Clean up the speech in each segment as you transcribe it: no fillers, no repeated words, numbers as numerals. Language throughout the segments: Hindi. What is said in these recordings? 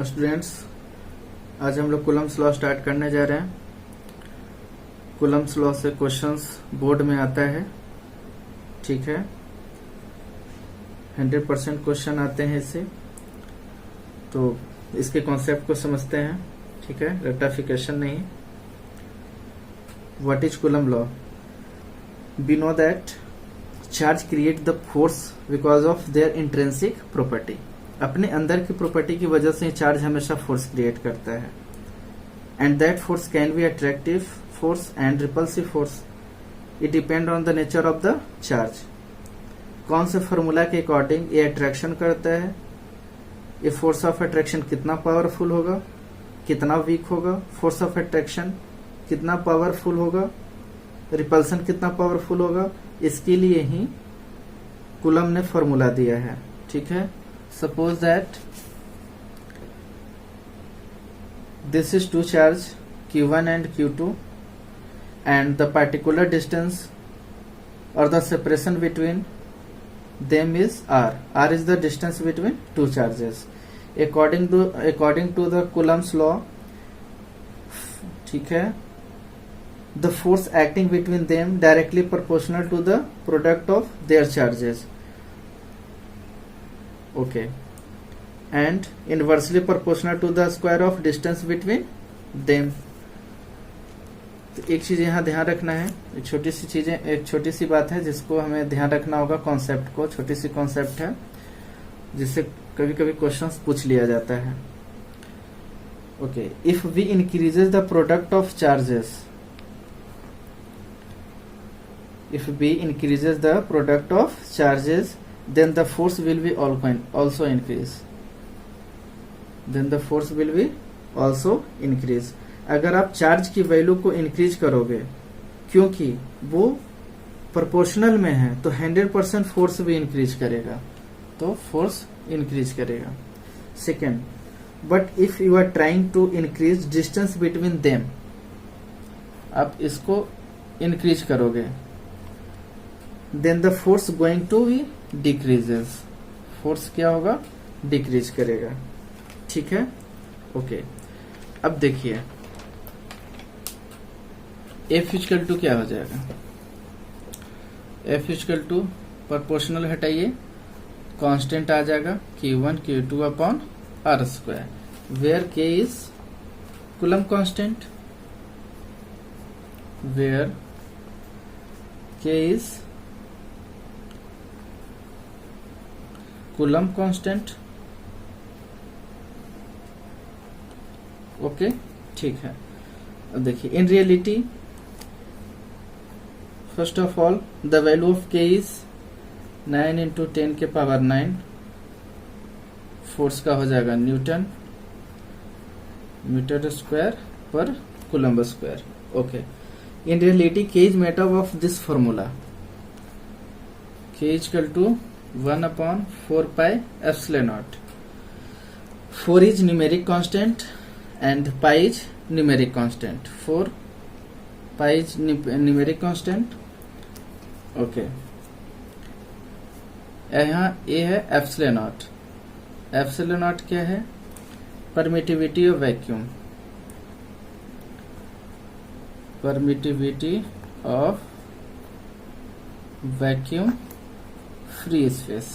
स्टूडेंट्स, आज हम लोग कूलम्स लॉ स्टार्ट करने जा रहे हैं। कूलम्स लॉ से क्वेश्चंस बोर्ड में आता है, ठीक है। 100% क्वेश्चन आते हैं इससे, तो इसके कॉन्सेप्ट को समझते हैं, ठीक है। रेक्टिफिकेशन नहीं। What is Coulomb law? We know that charge create the force because of their intrinsic property. अपने अंदर की प्रॉपर्टी की वजह से चार्ज हमेशा फोर्स क्रिएट करता है। And that force can be attractive force and repulsive force. It depend on the nature of the charge. कौन से फॉर्मूला के अकॉर्डिंग ये अट्रैक्शन करता है, ये फोर्स ऑफ अट्रैक्शन कितना पावरफुल होगा, कितना वीक होगा, फोर्स ऑफ अट्रैक्शन कितना पावरफुल होगा, रिपल्सन कितना पावरफुल होगा, इसके लिए ही कूलम ने फॉर्मूला दिया है, ठीक है। Suppose that this is two charge q1 and q2 and the particular distance or the separation between them is r. R is the distance between two charges according to the Coulomb's law, ठीक है। The force acting between them directly proportional to the product of their charges, okay, and inversely proportional to the square of distance between them. तो एक चीज यहाँ ध्यान रखना है, एक छोटी सी बात है जिसको हमें ध्यान रखना होगा। कॉन्सेप्ट को, छोटी सी कॉन्सेप्ट है जिससे कभी कभी क्वेश्चंस पूछ लिया जाता है। Okay, if we increases the product of charges, if v increases the product of charges, then the force will be also increase. Then the force will be also increase. अगर आप चार्ज की वैल्यू को इंक्रीज करोगे, क्योंकि वो प्रोपोर्शनल में है, तो 100% फोर्स भी इंक्रीज करेगा, तो फोर्स इंक्रीज करेगा। Second, but if you are trying to increase distance between them, आप इसको इंक्रीज करोगे, then the force going to be decreases. Force क्या होगा? डिक्रीज करेगा, ठीक है। ओके, अब देखिए F इक्वल टू क्या हो जाएगा? F इक्वल टू प्रोपोर्शनल हटाइए, कांस्टेंट आ जाएगा Q1 Q2 upon R square, where K is Coulomb constant, where K is Coulomb constant. Okay, ठीक है। अब देखिए, in reality first of all the value of K is 9 into 10 के पावर 9। फोर्स का हो जाएगा न्यूटन मीटर स्क्वायर पर coulomb square. Okay, in reality K is made up of this formula, K equal to 1 upon 4 pi epsilon naught. 4 is numeric constant and pi is numeric constant. 4 pi is numeric constant. Okay. यहाँ A है epsilon naught. Epsilon naught क्या है? Permittivity of vacuum. Permittivity of vacuum free space,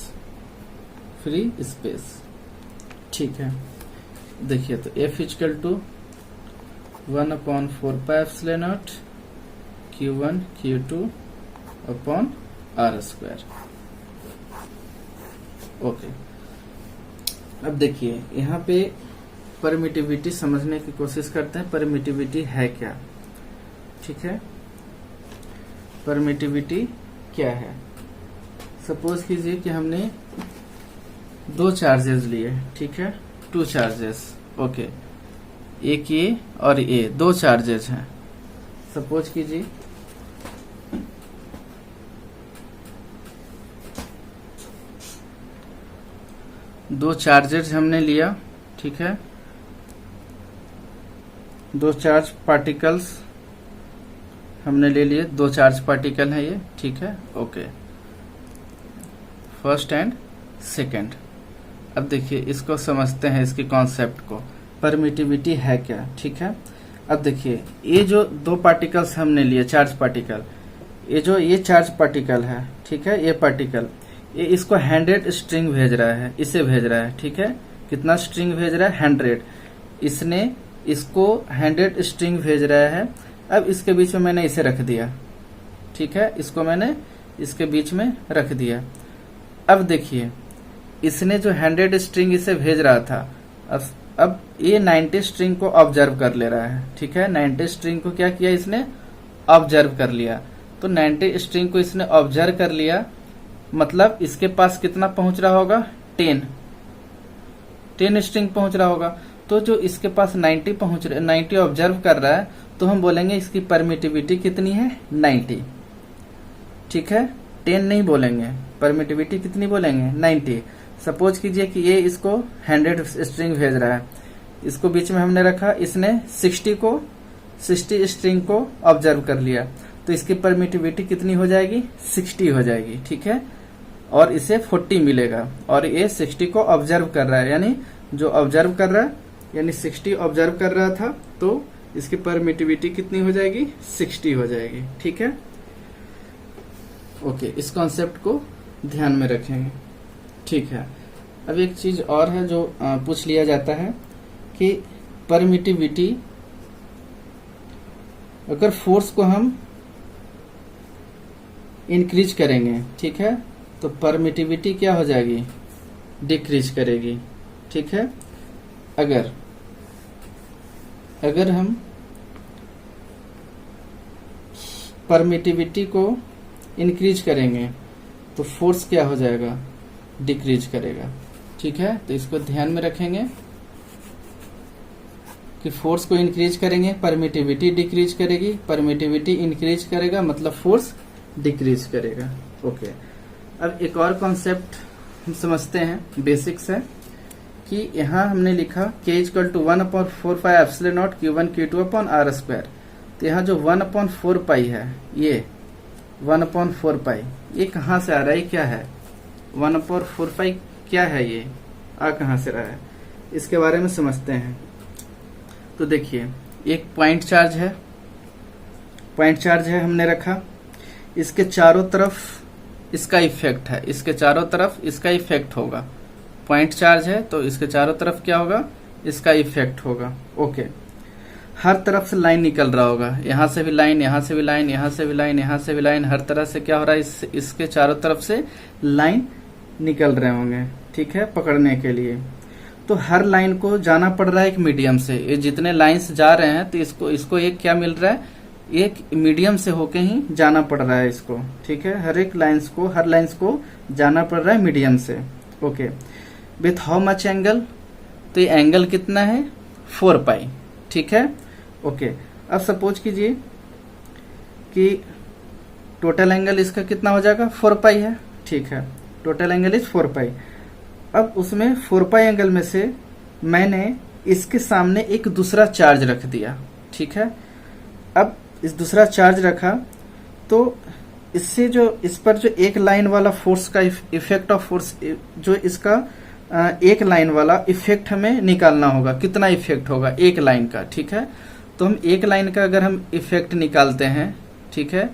ठीक है। देखिए, तो F equal to 1 upon 4 pi epsilon naught Q1 Q2 upon R square. Okay, अब देखिए यहाँ पे परमिटिविटी समझने की कोशिश करते हैं। परमिटिविटी है क्या, ठीक है। परमिटिविटी क्या है? सपोज कीजिए कि हमने दो चार्जेस लिए, ठीक है, 2 चार्जेस। ओके, एक ये और ये दो चार्जेस हैं। सपोज कीजिए दो चार्जेस हमने लिया, ठीक है, दो चार्ज पार्टिकल्स हमने ले लिए, दो चार्ज पार्टिकल है ये, ठीक है। Okay, first and second. अब देखिए इसको समझते हैं, इसकी कॉन्सेप्ट को, परमिटिविटी है क्या, ठीक है। अब देखिए ये जो दो पार्टिकल्स हमने लिए, चार्ज पार्टिकल, ये चार्ज पार्टिकल है, ठीक है, ये पार्टिकल, ये इसको 100 स्ट्रिंग भेज रहा है, इसे भेज रहा है, ठीक है। कितना स्ट्रिंग भेज रहा है? 100। इसने इसको 100 स्ट्रिंग भेज रहा है। अब इसके बीच में मैंने इसे रख दिया, ठीक है, इसको मैंने इसके बीच में रख दिया। अब देखिए इसने जो 100 स्ट्रिंग इसे भेज रहा था, अब ये 90 स्ट्रिंग को ऑब्जर्व कर ले रहा है, ठीक है। 90 स्ट्रिंग को क्या किया इसने? ऑब्जर्व कर लिया। तो 90 स्ट्रिंग को इसने ऑब्जर्व कर लिया, मतलब इसके पास कितना पहुंच रहा होगा? 10 स्ट्रिंग पहुंच रहा होगा। तो जो इसके पास 90 ऑब्जर्व कर रहा है, तो हम बोलेंगे इसकी परमिटिविटी कितनी है? 90, ठीक है। 10 नहीं बोलेंगे, परमिटिविटी कितनी बोलेंगे? 90। सपोज कीजिए कि ये इसको 100 स्ट्रिंग भेज रहा है, इसको बीच में हमने रखा, इसने 60 स्ट्रिंग को ऑब्जर्व कर लिया, तो इसकी परमिटिविटी कितनी हो जाएगी? 60 हो जाएगी, ठीक है। और इसे 40 मिलेगा, और ये 60 को ऑब्जर्व कर रहा है, यानी जो ऑब्जर्व कर रहा है, यानी 60 ऑब्जर्व कर रहा था, तो इसकी परमिटिविटी कितनी हो जाएगी? 60 हो जाएगी, ठीक है। ओके, इस कॉन्सेप्ट को ध्यान में रखेंगे, ठीक है। अब एक चीज और है जो पूछ लिया जाता है कि परमिटिविटी, अगर फोर्स को हम इंक्रीज करेंगे, ठीक है, तो परमिटिविटी क्या हो जाएगी? डिक्रीज करेगी, ठीक है। अगर हम परमिटिविटी को इंक्रीज करेंगे तो फोर्स क्या हो जाएगा? डिक्रीज करेगा, ठीक है। तो इसको ध्यान में रखेंगे कि फोर्स को इंक्रीज करेंगे, परमिटिविटी डिक्रीज करेगी, परमिटिविटी इंक्रीज करेगा, मतलब फोर्स डिक्रीज करेगा। ओके, अब एक और कॉन्सेप्ट हम समझते हैं, बेसिक्स है, कि यहाँ हमने लिखा k = 1/4πε0 Q1 Q2/r²। तो यहाँ जो 1/4π है, ये 1/4π, ये कहाँ से आ रहा है? क्या है 1/4π? क्या है ये? आ कहाँ से रहा है? इसके बारे में समझते हैं। तो देखिए एक पॉइंट चार्ज है, हमने रखा, इसके चारों तरफ इसका इफेक्ट है, इसके चारों तरफ इसका इफेक्ट होगा। पॉइंट चार्ज है तो इसके चारों तरफ क्या होगा? इसका इफेक्ट होगा। ओके, हर तरफ से लाइन निकल रहा होगा, यहाँ से भी लाइन, यहाँ से भी लाइन, यहाँ से भी लाइन, यहाँ से भी लाइन, हर तरह से क्या हो रहा है? इसके चारों तरफ से लाइन निकल रहे होंगे, ठीक है, पकड़ने के लिए। तो हर लाइन को जाना पड़ रहा है एक मीडियम से। ये जितने लाइंस जा रहे हैं, तो इसको एक क्या मिल रहा है? एक मीडियम से होके ही जाना पड़ रहा है इसको, ठीक है। हर लाइंस को जाना पड़ रहा है मीडियम से। Okay, with how much angle? तो ये एंगल कितना है? 4π, ठीक है। ओके, अब सपोज कीजिए कि टोटल एंगल इसका कितना हो जाएगा? 4π है, ठीक है, टोटल एंगल इज 4π। अब उसमें 4π एंगल में से मैंने इसके सामने एक दूसरा चार्ज रख दिया, ठीक है। अब इस दूसरा चार्ज रखा तो इससे जो इस पर जो एक लाइन वाला फोर्स का इफेक्ट ऑफ फोर्स, जो इसका एक लाइन वाला इफेक्ट हमें निकालना होगा। कितना इफेक्ट होगा एक लाइन का? ठीक है, तो हम एक लाइन का अगर हम इफेक्ट निकालते हैं, ठीक है,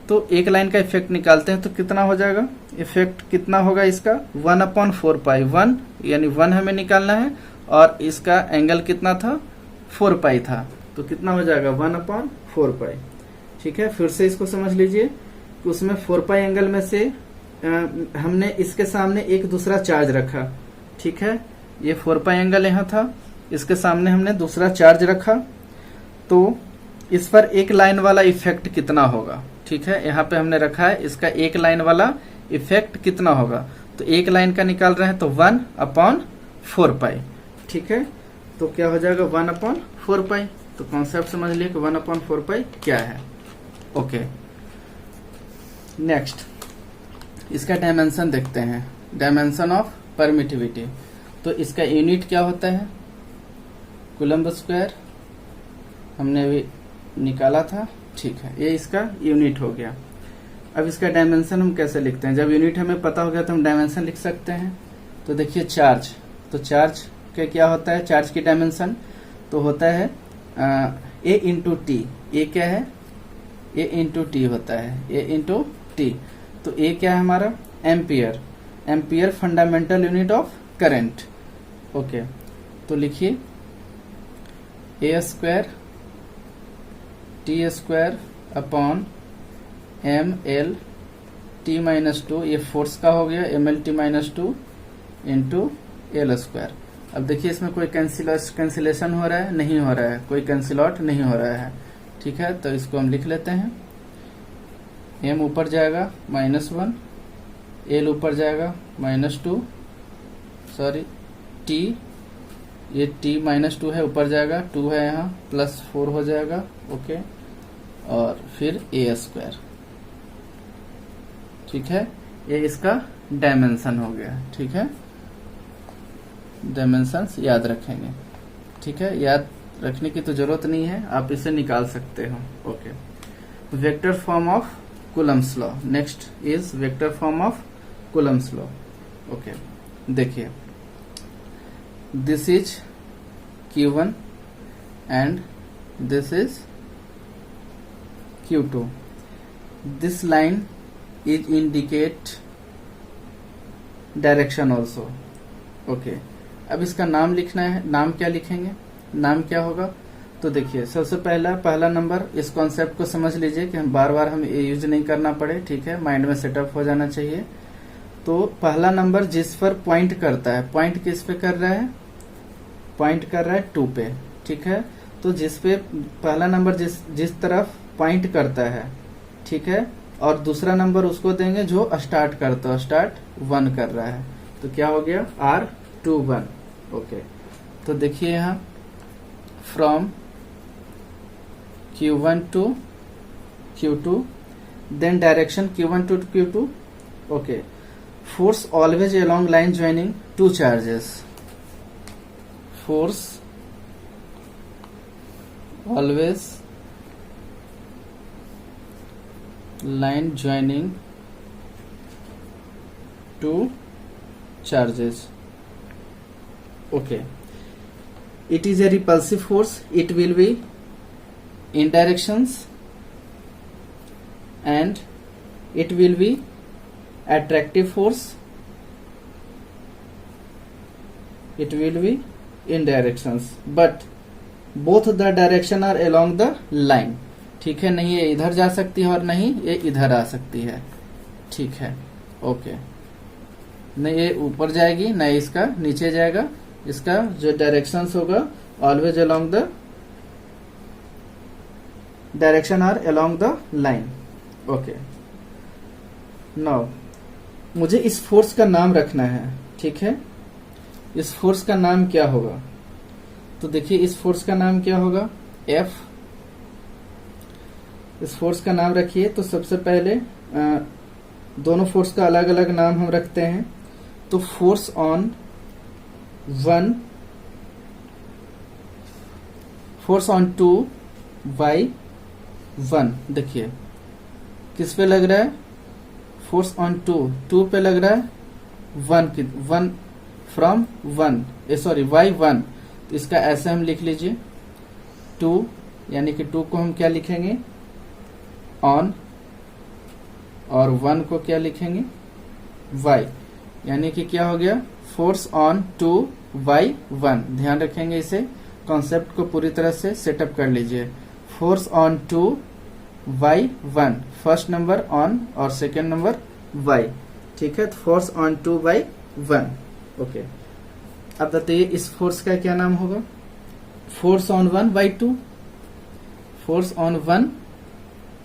तो एक लाइन का इफेक्ट निकालते हैं तो कितना हो जाएगा? इफेक्ट कितना होगा इसका? 1/4π। 1 यानी 1 हमें निकालना है और इसका एंगल कितना था? 4π था, तो कितना हो जाएगा? 1/4π। ठीक है, फिर से इसको समझ लीजिए कि उसमें 4π एंगल में से हमने इसके सामने एक दूसरा चार्ज रखा, ठीक है, ये 4π एंगल यहाँ था, इसके सामने हमने दूसरा चार्ज रखा, तो इस पर एक लाइन वाला इफेक्ट कितना होगा? ठीक है, यहाँ पे हमने रखा है इसका एक लाइन वाला इफेक्ट कितना होगा, तो एक लाइन का निकाल रहे हैं तो 1/4π। ठीक है, तो क्या हो जाएगा? 1/4π। तो कॉन्सेप्ट समझ लिए कि 1/4π क्या है। ओके, नेक्स्ट इसका डायमेंशन देखते हैं, डायमेंशन ऑफ परमिटिविटी। तो इसका यूनिट क्या होता है? कूलम्ब स्क्वायर हमने भी निकाला था, ठीक है, ये इसका यूनिट हो गया। अब इसका डायमेंशन हम कैसे लिखते हैं? जब यूनिट हमें पता हो गया तो हम डायमेंशन लिख सकते हैं। तो देखिए चार्ज, तो चार्ज के क्या होता है, चार्ज की डायमेंशन तो होता है ए इंटू टी। ए क्या है, ए इंटू टी होता है, ए इंटू टी। तो ए क्या है हमारा, ampere, ampere fundamental unit of current. Okay, तो लिखिए A square T square upon M L T minus two, ये फोर्स का हो गया, M L T minus two into L square. अब देखिए इसमें कोई कैंसिलेशन हो रहा है, नहीं हो रहा है, कोई कैंसिल आउट नहीं हो रहा है, ठीक है। तो इसको हम लिख लेते हैं, एम ऊपर जाएगा -1, एल ऊपर जाएगा -2, सॉरी टी, ये टी -2 है, ऊपर जाएगा 2 है यहाँ, +4 हो जाएगा। ओके, और फिर ए स्क्वायर, ठीक है। ये इसका डायमेंशन हो गया, ठीक है। डायमेंशंस याद रखेंगे, ठीक है। याद रखने की तो जरूरत नहीं है, आप इसे निकाल सकते हो। Okay, vector form of Coulomb's law. Next is vector form of Coulomb's law. Okay, देखिए this is Q1 and this is Q2. This line is indicate direction also. Okay, अब इसका नाम लिखना है। नाम क्या लिखेंगे, नाम क्या होगा, तो देखिए सबसे पहला नंबर, इस कॉन्सेप्ट को समझ लीजिए कि हम बार हम ये यूज नहीं करना पड़े, ठीक है। माइंड में सेटअप हो जाना चाहिए। तो पहला नंबर जिस पर पॉइंट करता है, पॉइंट किस पे कर रहा है, पॉइंट कर रहा है 2 पे, ठीक है। तो जिस पे पहला नंबर जिस तरफ पॉइंट करता है, ठीक है, और दूसरा नंबर उसको देंगे जो स्टार्ट करता है, स्टार्ट 1 कर रहा है, तो क्या हो गया R21। ओके, तो देखिए यहाँ from Q1 to Q2, then direction Q1 to Q2। Okay, force always along line joining 2 charges, force always line joining 2 charges. Okay, it is a repulsive force, it will be in directions and it will be attractive force, it will be in directions but both the direction are along the line, ठीक है। नहीं ये इधर जा सकती है और नहीं ये इधर आ सकती है, ठीक है। ओके, नहीं ये ऊपर जाएगी, नहीं इसका नीचे जाएगा, इसका जो डायरेक्शंस होगा always along the direction are along the line। Okay, now मुझे इस फोर्स का नाम रखना है, ठीक है। इस फोर्स का नाम क्या होगा, तो देखिए इस फोर्स का नाम क्या होगा, F। इस फोर्स का नाम रखिए। तो सबसे पहले दोनों फोर्स का अलग अलग नाम हम रखते हैं। तो force on 1, force on 2 Y1, देखिए किस पे लग रहा है, फोर्स ऑन 2 पे लग रहा है 1 फ्रॉम 1, सॉरी Y1। तो इसका ऐसे हम लिख लीजिए 2, यानी कि 2 को हम क्या लिखेंगे ऑन, और 1 को क्या लिखेंगे Y, यानी कि क्या हो गया फोर्स ऑन 2 Y1। ध्यान रखेंगे, इसे कॉन्सेप्ट को पूरी तरह से सेटअप कर लीजिए। Force on 2 Y1, first number on और सेकेंड नंबर Y, ठीक है। Force on 2 Y1। ओके, अब बताइए इस फोर्स का क्या नाम होगा, force on 1 Y2, force on 1,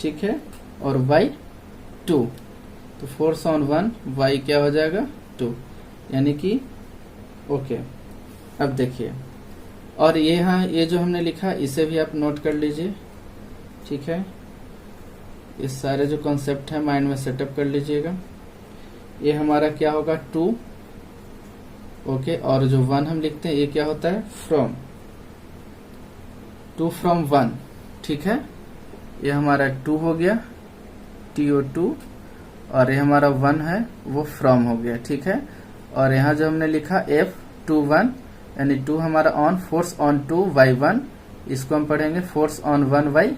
ठीक है, और Y2। तो फोर्स ऑन 1 Y क्या हो जाएगा 2, यानी कि ओके। अब देखिए, और ये यहाँ ये जो हमने लिखा इसे भी आप नोट कर लीजिए, ठीक है। इस सारे जो कॉन्सेप्ट है माइंड में सेटअप कर लीजिएगा। ये हमारा क्या होगा 2, ओके, और जो 1 हम लिखते हैं ये क्या होता है फ्रॉम, 2 फ्रॉम 1, ठीक है। ये हमारा 2 हो गया TO2, और ये हमारा 1 है वो फ्रॉम हो गया, ठीक है। और यहाँ जो हमने लिखा F21 यानी 2 हमारा ऑन, फोर्स ऑन 2 बाई 1, इसको हम पढ़ेंगे force on 1 by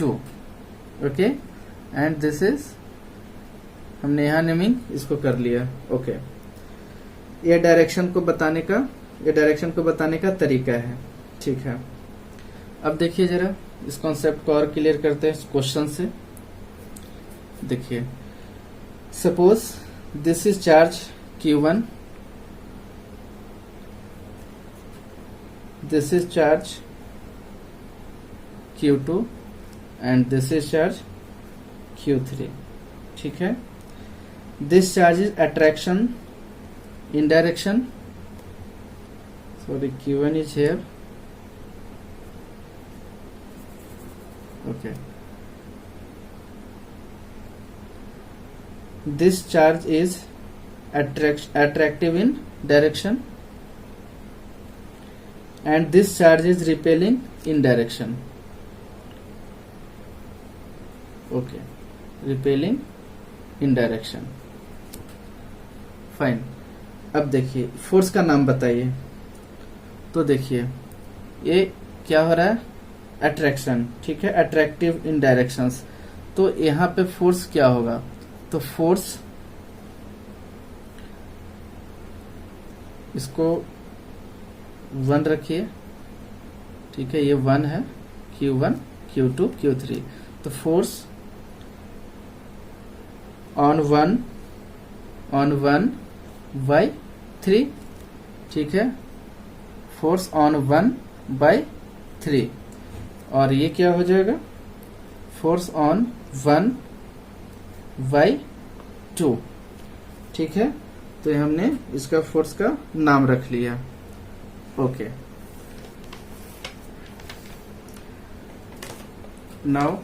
2. Okay, and this is, हमने यहाँ नेमिंग इसको कर लिया. ओके, ये डायरेक्शन को बताने का तरीका है. ठीक है, अब देखिए जरा इस कॉन्सेप्ट को और क्लियर करते हैं क्वेश्चन से. देखिए, suppose this is charge Q1, this is charge Q2 and this is charge Q3. ठीक है, this charge is attraction in direction, sorry Q1 is here. Okay, this charge is attractive in direction and this charge is repelling in direction. Okay, repelling in direction. Fine. अब देखिए फोर्स का नाम बताइए. तो देखिए ये क्या हो रहा है, अट्रैक्शन. ठीक है, अट्रैक्टिव इन डायरेक्शंस. तो यहाँ पे फोर्स क्या होगा, तो फोर्स, इसको 1 रखिए. ठीक है, ये 1 है, Q1 Q2 Q3. तो फोर्स ऑन 1 बाई 3. ठीक है, फोर्स ऑन 1 बाई 3. और ये क्या हो जाएगा, फोर्स ऑन 1 बाई 2. ठीक है, तो हमने इसका फोर्स का नाम रख लिया. ओके, नाउ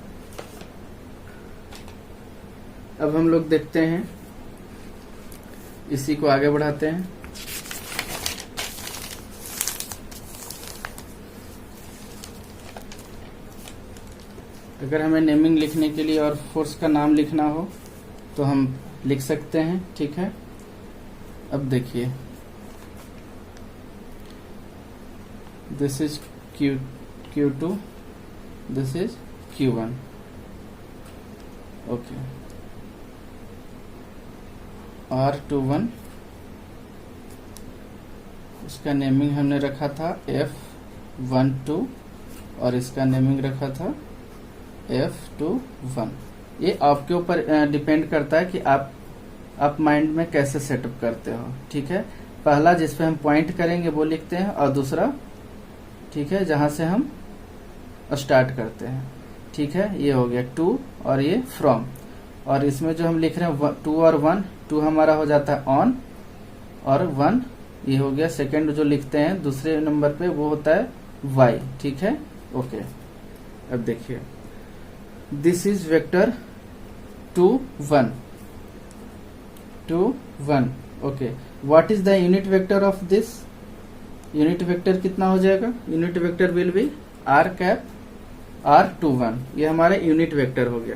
अब हम लोग देखते हैं, इसी को आगे बढ़ाते हैं. अगर हमें नेमिंग लिखने के लिए और फोर्स का नाम लिखना हो तो हम लिख सकते हैं. ठीक है, अब देखिए this is Q2, this is Q1. Okay, R21, इसका नेमिंग हमने रखा था F12 और इसका नेमिंग रखा था F21. ये आपके ऊपर डिपेंड करता है कि आप माइंड में कैसे सेटअप करते हो. ठीक है, पहला जिस पे हम पॉइंट करेंगे वो लिखते हैं और दूसरा, ठीक है, जहां से हम स्टार्ट करते हैं. ठीक है, ये हो गया 2 और ये फ्रॉम. और इसमें जो हम लिख रहे हैं 2 और 1, 2 हमारा हो जाता है ऑन और 1 ये हो गया. सेकेंड जो लिखते हैं दूसरे नंबर पे वो होता है y. ठीक है, ओके. अब देखिए this is vector 2 1. Okay, what is the unit vector of this, unit vector कितना हो जाएगा, unit vector will be R21. ये हमारा यूनिट वेक्टर हो गया.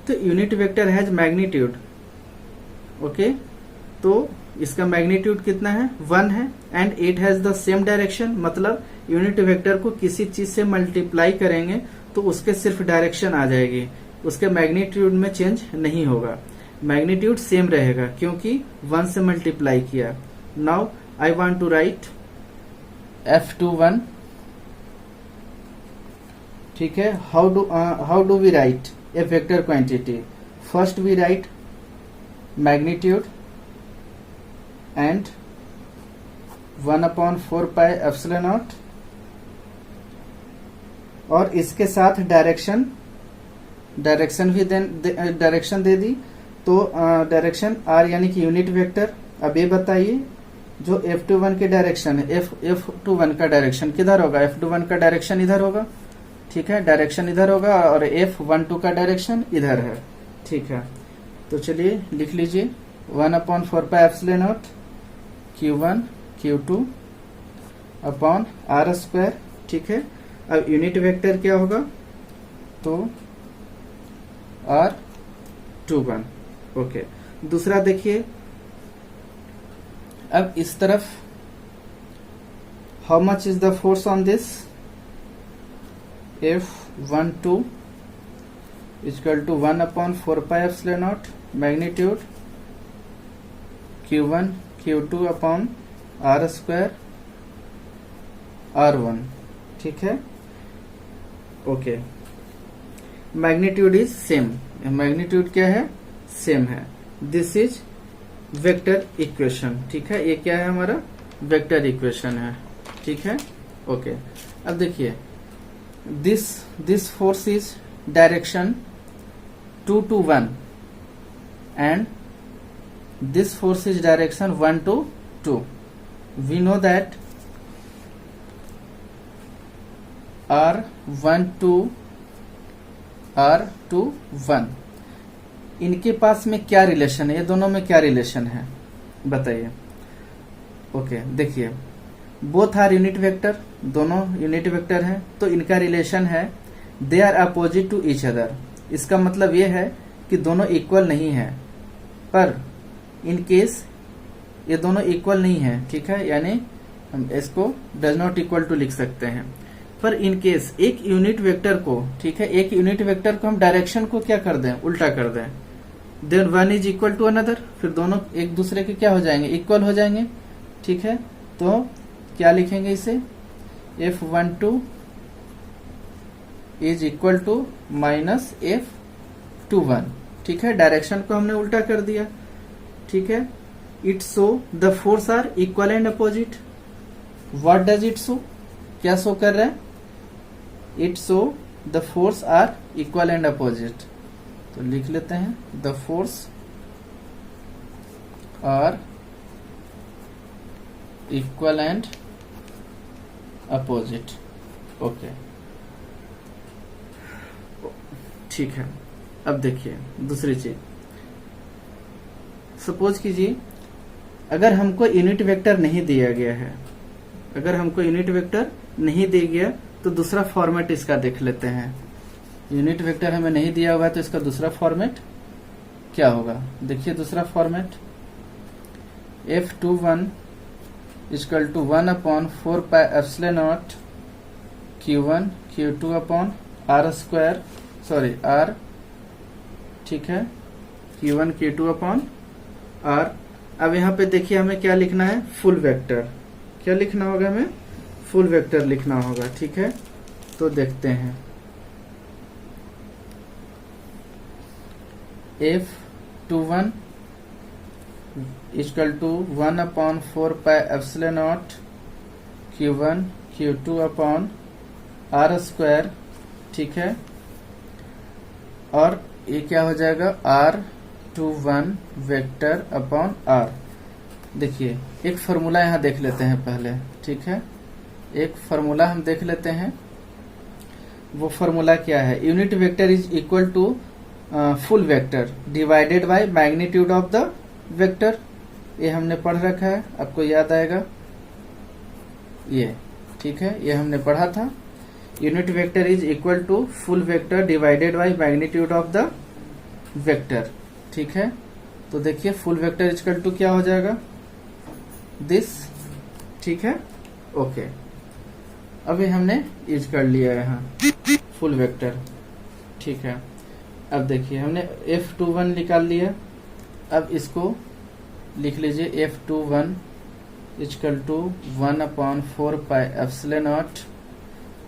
तो unit vector has magnitude. Okay, तो इसका मैग्नीट्यूड कितना है, 1 है. And it has the same direction, मतलब यूनिट वेक्टर को किसी चीज से मल्टीप्लाई करेंगे तो उसके सिर्फ डायरेक्शन आ जाएगी, उसके मैग्नीट्यूड में चेंज नहीं होगा. मैग्नीट्यूड सेम रहेगा क्योंकि 1 से मल्टीप्लाई किया. Now I want to write F21. ठीक है, how do we write a vector quantity. First we write magnitude and 1/4 pi epsilon naught और इसके साथ डायरेक्शन भी डायरेक्शन दे दी. तो डायरेक्शन R यानी कि यूनिट वेक्टर. अब ये बताइए जो F21 के डायरेक्शन है, F21 का डायरेक्शन किधर होगा, F21 का डायरेक्शन इधर होगा. ठीक है, डायरेक्शन इधर होगा और F12 का डायरेक्शन इधर है. ठीक है, तो चलिए लिख लीजिए 1/4 pi epsilon naught Q1 Q2 upon R². ठीक है, अब यूनिट वेक्टर क्या होगा, तो R21. ओके, दूसरा देखिए अब इस तरफ how much is the force on this, F12 equal to 1/4πε0 magnitude Q1 Q2 upon R square R1, ठीक है। Okay, magnitude is same, magnitude क्या है, सेम है। दिस इज वेक्टर इक्वेशन, ठीक है। ये क्या है, हमारा वेक्टर इक्वेशन है, ठीक है। ओके, अब देखिए this force is direction 2 to 1 and this force is direction 1 to 2. We know that R1 to R2 1, इनके पास में क्या रिलेशन है, ये दोनों में क्या रिलेशन है बताइए। ओके, देखिए बोथ आर यूनिट वेक्टर, दोनों यूनिट वेक्टर हैं, तो इनका रिलेशन है they are opposite to each other. इसका मतलब ये है कि दोनों इक्वल नहीं है, पर इन केस ये दोनों इक्वल नहीं है, ठीक है, यानी हम इसको डज नॉट इक्वल टू लिख सकते हैं। पर इन केस एक यूनिट वेक्टर को, ठीक है, एक यूनिट वेक्टर को हम डायरेक्शन को क्या कर दें, उल्टा कर दें, then one is equal to another, फिर दोनों एक दूसरे के क्या हो जाएंगे, इक्वल हो जाएंगे, ठीक है। तो क्या लिखेंगे इसे, F12 is equal to minus F21, ठीक है, डायरेक्शन को हमने उल्टा कर दिया, ठीक है। It show the force are equal and opposite. What does it show, क्या शो कर रहा है, it show the force are equal and opposite. तो लिख लेते हैं the force are equal and opposite. Okay, ठीक है। अब देखिए दूसरी चीज, सपोज कीजिए अगर हमको यूनिट वेक्टर नहीं दिया गया है, अगर हमको यूनिट वेक्टर नहीं दिया गया तो दूसरा फॉर्मेट इसका देख लेते हैं। यूनिट वेक्टर हमें नहीं दिया हुआ है तो इसका दूसरा फॉर्मेट क्या होगा, देखिए दूसरा format F21 equal to 1/4πε0 Q1 Q2 upon R square, sorry R, ठीक है, Q1 Q2 अपॉन R। अब यहाँ पे देखिए हमें क्या लिखना है, फुल वेक्टर, क्या लिखना होगा, हमें फुल वेक्टर लिखना होगा, ठीक है। तो देखते हैं F21 equal to 1/4πε0 Q1 Q2 upon R square, ठीक है। और ये क्या हो जाएगा, R21 वेक्टर अपॉन R। देखिए एक फॉर्मूला यहाँ देख लेते हैं पहले, ठीक है, एक फॉर्मूला हम देख लेते हैं। वो फॉर्मूला क्या है, unit vector is equal to full vector divided by magnitude of the vector. ये हमने पढ़ रखा है, आपको याद आएगा ये, ठीक है, ये हमने पढ़ा था। Unit vector is equal to full vector divided by magnitude of the vector, ठीक है। तो देखिए फुल वेक्टर इक्वल टू क्या हो जाएगा, दिस, ठीक है। ओके, अभी हमने यूज कर लिया यहाँ फुल वेक्टर, ठीक है। अब देखिए हमने F21 निकाल लिया, अब इसको लिख लीजिए F21 equal to 1/4πε0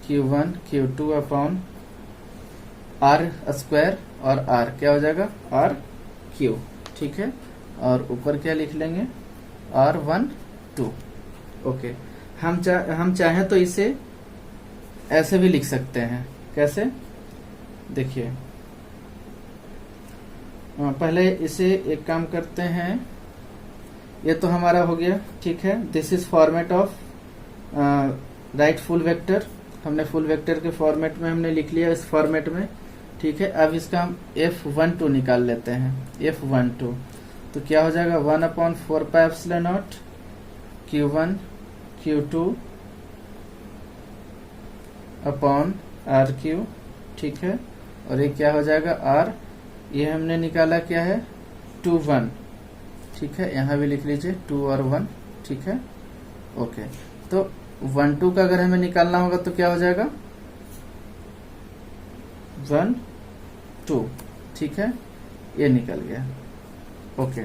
Q1 Q2 upon R square, और R क्या हो जाएगा, R Q, ठीक है। और ऊपर क्या लिख लेंगे, R12। ओके, हम चाहें तो इसे ऐसे भी लिख सकते हैं, कैसे, देखिए पहले इसे एक काम करते हैं, ये तो हमारा हो गया, ठीक है। This is format of right full vector, हमने फुल वेक्टर के फॉर्मेट में हमने लिख लिया, इस फॉर्मेट में, ठीक है। अब इसका हम F12 निकाल लेते हैं, F12 तो क्या हो जाएगा, 1/4πε0 Q1 Q2 अपॉन RQ, ठीक है। और ये क्या हो जाएगा, R, ये हमने निकाला क्या है, 2 1, ठीक है, यहाँ भी लिख लीजिए 2 और 1, ठीक है। ओके, तो 1 2 का अगर हमें निकालना होगा तो क्या हो जाएगा 1 2, ठीक है, ये निकल गया। ओके,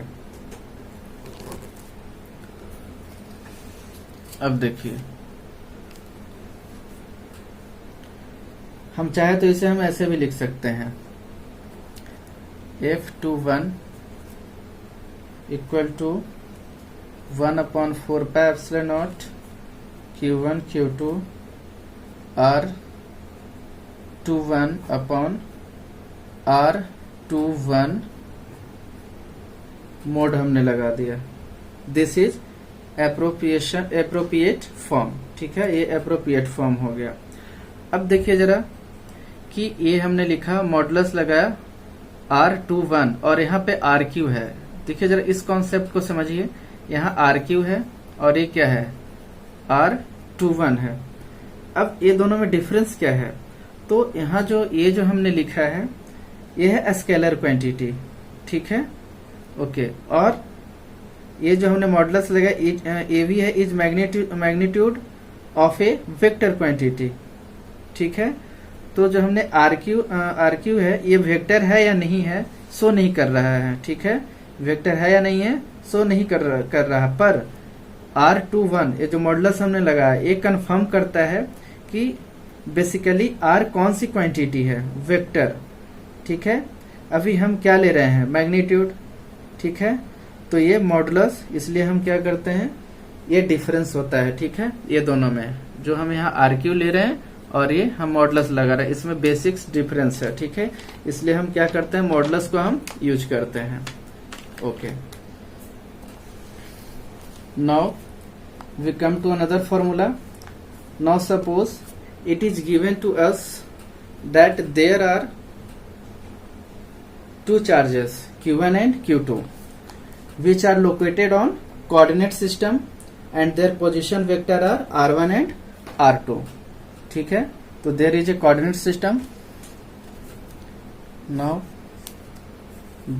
अब देखिए हम चाहे तो इसे हम ऐसे भी लिख सकते हैं F21 equal to 1/4 pi epsilon naught Q1 Q2 R21 upon R21 mod हमने लगा दिया। दिस इज एप्रोप्रिएट फॉर्म, ठीक है, ये एप्रोप्रिएट फॉर्म हो गया। अब देखिए जरा कि ये हमने लिखा मॉडुलस लगाया R21 और यहाँ पे RQ है। देखिए जरा इस कॉन्सेप्ट को समझिए, यहाँ RQ है और ये क्या है R21 है। अब ये दोनों में डिफरेंस क्या है, तो यहाँ जो ये जो हमने लिखा है ये है स्केलर क्वांटिटी, ठीक है। ओके, और ये जो हमने मॉडुलस लगाया ए भी है is magnitude of A vector quantity, ठीक है। तो जो हमने RQ है ये वेक्टर है या नहीं है सो नहीं कर रहा है, ठीक है, वेक्टर है या नहीं है सो नहीं कर रहा, पर R21 ये जो मॉडुलस हमने लगाया ये कंफर्म करता है कि बेसिकली R कौन सी क्वांटिटी है, वेक्टर, ठीक है। अभी हम क्या ले रहे हैं मैग्नीट्यूड, ठीक है, तो ये मॉडुलस इसलिए हम क्या करते हैं ये डिफरेंस होता है, ठीक है, ये दोनों में जो हम यहाँ RQ ले रहे हैं और ये हम मॉडुलस लगा रहे हैं इसमें बेसिक्स डिफरेंस है, ठीक है, इसलिए हम क्या करते हैं मॉडुलस को हम यूज करते हैं। Okay, now we come to another formula. Now suppose it is given to us that there are two charges Q1 and Q2 which are located on coordinate system and their position vector are R1 and R2, ठीक है। तो there is a coordinate system, now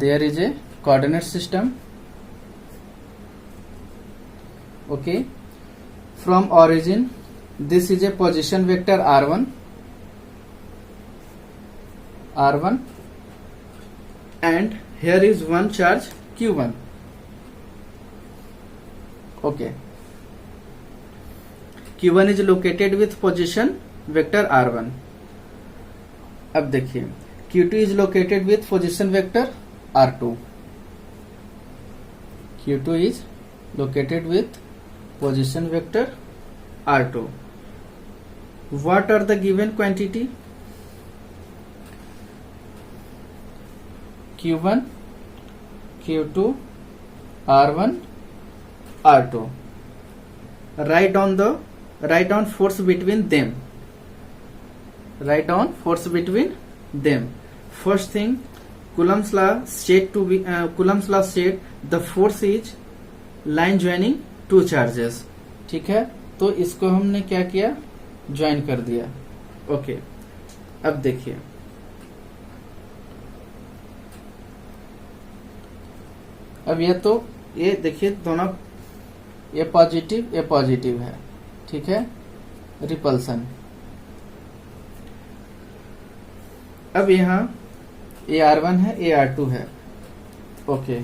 there is a coordinate system, okay, from origin this is a position vector R1 and here is one charge Q1, okay, Q1 is located with position vector R1। अब देखिए Q2 is located with position vector R2, Q2 is located with position vector R2। What are the given quantity? Q1 Q2 R1 R2। write down force between them, write down force between them। first thing Coulomb's law state to be Coulomb's law state the force is line joining two charges, ठीक है, तो इसको हमने क्या किया ज्वाइन कर दिया। ओके, अब देखिए अब ये देखिए दोनों ये पॉजिटिव है, ठीक है, रिपल्सन। अब यहाँ ये R1 है ये R2 है। ओके,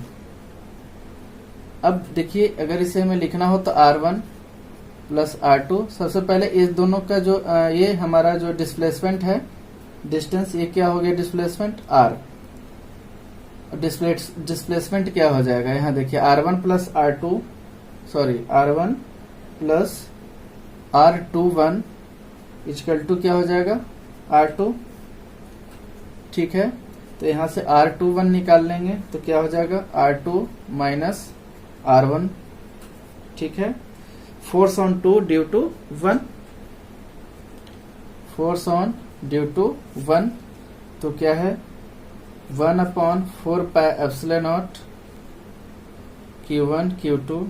अब देखिए अगर इसे हमें लिखना हो तो R1 प्लस R2, सबसे पहले इस दोनों का जो ये हमारा जो डिस्प्लेसमेंट है डिस्टेंस, ये क्या हो गया डिस्प्लेसमेंट R, डिस्प्लेसमेंट क्या हो जाएगा यहाँ देखिए R1 plus R21 equal to क्या हो जाएगा R2, ठीक है। तो यहाँ से R21 निकाल लेंगे तो क्या हो जाएगा R2 माइनस R1, ठीक है। Force on 2 due to 1, force on due to 1 तो क्या है 1/4 pi epsilon naught Q1 Q2।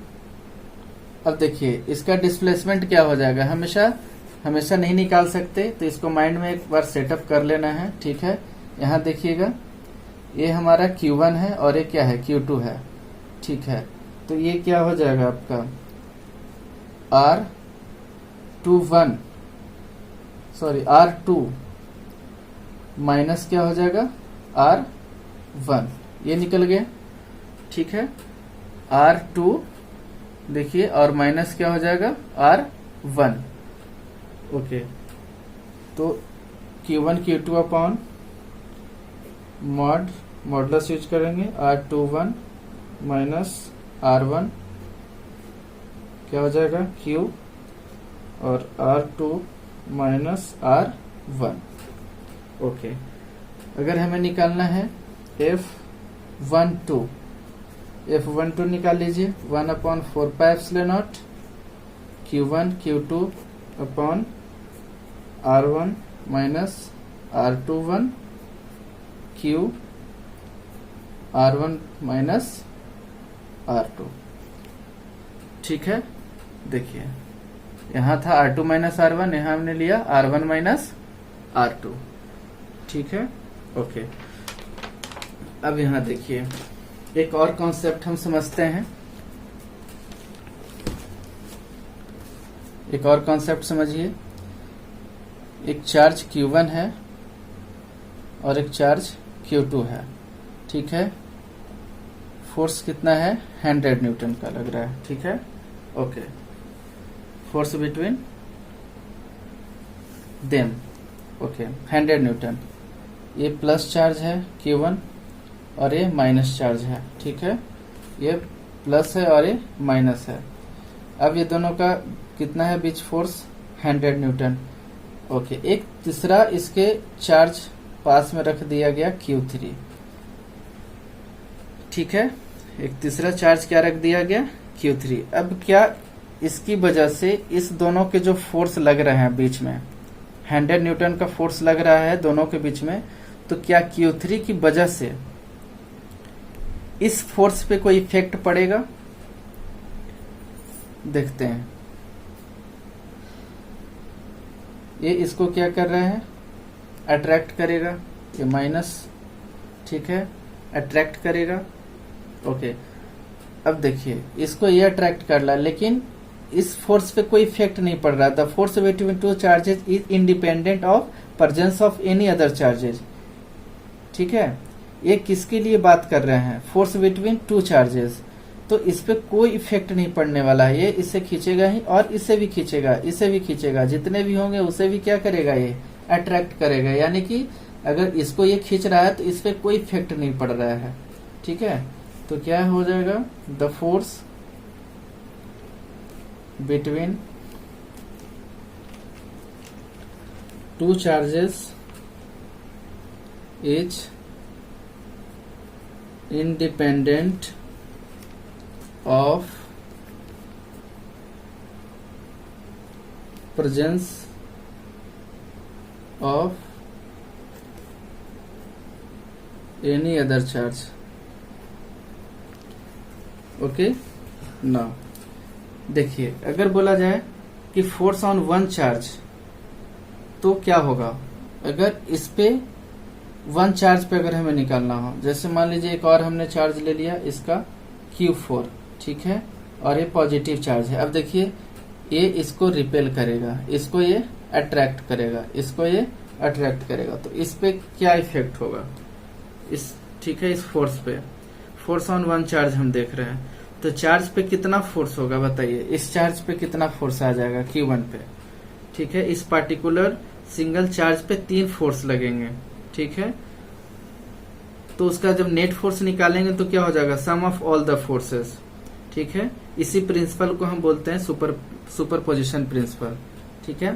अब देखिए इसका डिस्प्लेसमेंट क्या हो जाएगा, हमेशा नहीं निकाल सकते तो इसको माइंड में एक बार सेटअप कर लेना है, ठीक है। यहाँ देखिएगा ये हमारा Q1 है और ये क्या है Q2 है, ठीक है। तो ये क्या हो जाएगा आपका R21 सॉरी R2 माइनस क्या हो जाएगा R1, ये निकल गया। ठीक है, R2 देखिए और माइनस क्या हो जाएगा R1। ओके, तो Q1 Q2 upon modulus use करेंगे R21 माइनस R1 क्या हो जाएगा Q और R2 माइनस R1। ओके, अगर हमें निकालना है F12 निकाल लीजिए 1/4πε0 Q1 Q2 upon R1 minus R21 Q R1 minus R2। ठीक है, देखिए यहाँ था R2 माइनस R1, यहाँ हमने लिया R1 माइनस R2। ठीक है, ओके। अब यहाँ देखिए एक और कॉन्सेप्ट हम समझते हैं। एक और कॉन्सेप्ट समझिए, एक चार्ज Q1 है और एक चार्ज Q2 है। ठीक है, फोर्स कितना है 100 न्यूटन का लग रहा है। ठीक है, okay. Force between them, okay 100 Newton. ये प्लस चार्ज है Q1 और ये माइनस चार्ज है। ठीक है, ये प्लस है और ये माइनस है। अब ये दोनों का कितना है बीच फोर्स 100 न्यूटन। ओके, एक तीसरा इसके चार्ज पास में रख दिया गया Q3। ठीक है, एक तीसरा चार्ज क्या रख दिया गया Q3। अब क्या इसकी वजह से इस दोनों के जो फोर्स लग रहे हैं बीच में 100 न्यूटन का फोर्स लग रहा है दोनों के बीच में, तो क्या Q3 की वजह से इस फोर्स पे कोई इफेक्ट पड़ेगा? देखते हैं। ये इसको क्या कर रहे हैं अट्रैक्ट करेगा, ये माइनस। ठीक है, अट्रैक्ट करेगा। ओके, अब देखिए इसको ये अट्रैक्ट कर रहा है लेकिन इस फोर्स पे कोई इफेक्ट नहीं पड़ रहा। The force between two charges is independent of presence of any other charges. ठीक है, ये किसके लिए बात कर रहे हैं? Force between two charges. तो इस पे कोई इफेक्ट नहीं पड़ने वाला है। ये इसे खींचेगा ही और इसे भी खींचेगा, इसे भी खींचेगा, जितने भी होंगे उसे भी क्या करेगा ये अट्रैक्ट करेगा। यानी कि अगर इसको ये खींच रहा है तो इस पे कोई इफेक्ट नहीं पड़ रहा है। ठीक है, तो क्या हो जाएगा the force between two charges is independent of presence of any other charge. Okay, now देखिए अगर बोला जाए कि फोर्स ऑन वन चार्ज तो क्या होगा? अगर इस पे वन चार्ज पे अगर हमें निकालना हो, जैसे मान लीजिए एक और हमने चार्ज ले लिया इसका Q4। ठीक है, और ये पॉजिटिव चार्ज है। अब देखिए ये इसको रिपेल करेगा, इसको ये अट्रैक्ट करेगा, इसको ये अट्रैक्ट करेगा। तो इस पे क्या इफेक्ट होगा इस, ठीक है, इस फोर्स पे। फोर्स ऑन वन चार्ज हम देख रहे हैं, तो चार्ज पे कितना फोर्स होगा बताइए? इस चार्ज पे कितना फोर्स आ जाएगा Q1 पे? ठीक है, इस पार्टिकुलर सिंगल चार्ज पे 3 फोर्स लगेंगे। ठीक है, तो उसका जब नेट फोर्स निकालेंगे तो क्या हो जाएगा? सम ऑफ ऑल द फोर्सेस। ठीक है, इसी प्रिंसिपल को हम बोलते हैं सुपरपोजिशन प्रिंसिपल। ठीक है,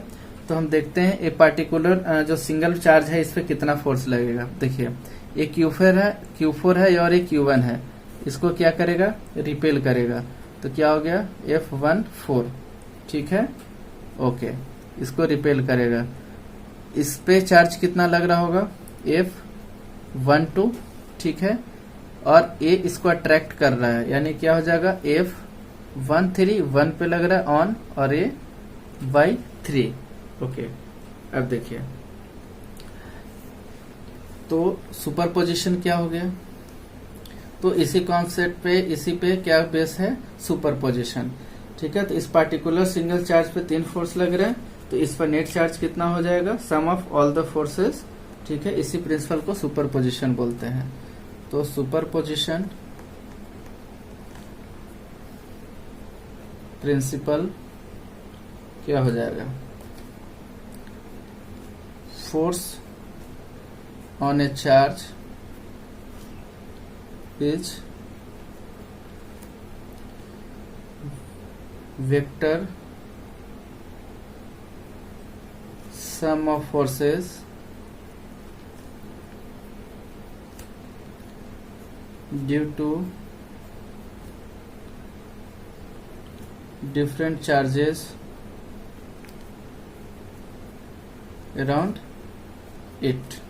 तो हम देखते हैं ये पार्टिकुलर जो सिंगल चार्ज है इस पे कितना फोर्स लगेगा। देखिए ये Q4 है और ये Q1 है, इसको क्या करेगा? रिपेल करेगा। तो क्या हो गया F14। ठीक है, ओके, इसको रिपेल करेगा। इस पे चार्ज कितना लग रहा होगा? F12। ठीक है, और ये इसको अट्रैक्ट कर रहा है, यानी क्या हो जाएगा F13 1 पे लग रहा है ऑन, और ये बाई 3। ओके, अब देखिए तो सुपरपोजिशन क्या हो गया? तो इसी कॉन्सेप्ट पे, इसी पे क्या बेस है? सुपरपोजिशन। ठीक है, तो इस पार्टिकुलर सिंगल चार्ज पे 3 फोर्स लग रहे हैं, तो इस पर नेट चार्ज कितना हो जाएगा, सम ऑफ ऑल द फोर्सेस। ठीक है, इसी प्रिंसिपल को सुपरपोजिशन बोलते हैं। तो सुपरपोजिशन प्रिंसिपल क्या हो जाएगा, force on A charge is vector sum of forces due to different charges around it।